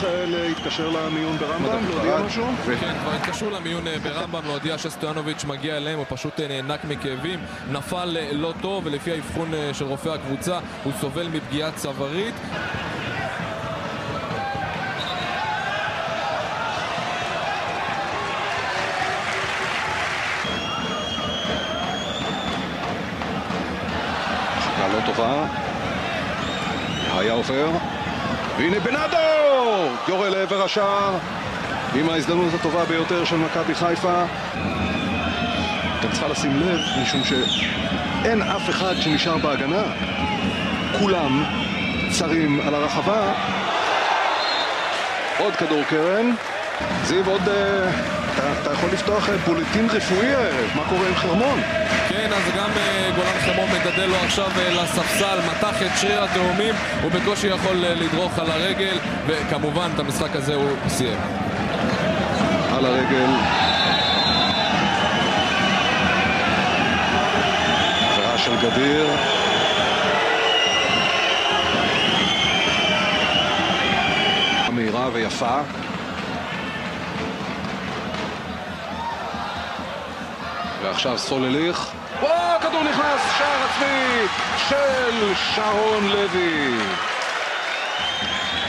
צריך להתקשר למיון ברמב"ם, להודיע משהו? כן, כבר התקשרו למיון ברמב"ם להודיע שסטויאנוביץ' מגיע אליהם, הוא פשוט נאנק מכאבים, נפל לא טוב, ולפי האבחון של רופא הקבוצה הוא סובל מפגיעה צווארית. חכה לא טובה, היה עובר, והנה בנאדו! יורה לעבר השער עם ההזדמנות הטובה ביותר של מכבי חיפה. אתם צריכה לשים לב, משום שאין אף אחד שנשאר בהגנה, כולם צרים על הרחבה. עוד כדור קרן. זיו, עוד אתה יכול לפתוח בולטין רפואי הערב, מה קורה עם חרמון? כן, אז גם גולן חרמון מגדל לו עכשיו לספסל, מתח את שריר התאומים, הוא בקושי יכול לדרוך על הרגל, וכמובן את המשחק הזה הוא סיים. על הרגל. עבירה של גדיר. מהירה ויפה. ועכשיו סולליך. כדור נכנס, שער עצמי של שרון לוי.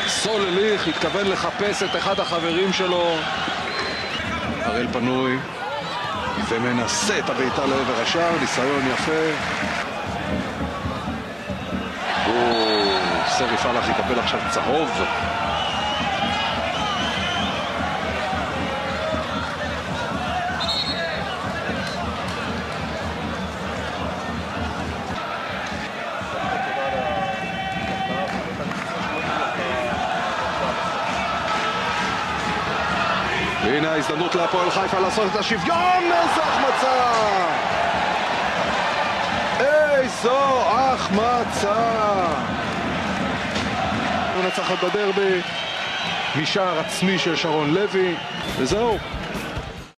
סולליך התכוון לחפש את אחד החברים שלו. הראל פנוי ומנסה את הבעיטה לעבר השער, ניסיון יפה. סרי פלח יקבל עכשיו צהוב. והנה ההזדמנות להפועל חיפה לעשות את השוויון. איזו החמצה! איזו החמצה! הוא נצחת בדרבי משער עצמי של שרון לוי, וזהו.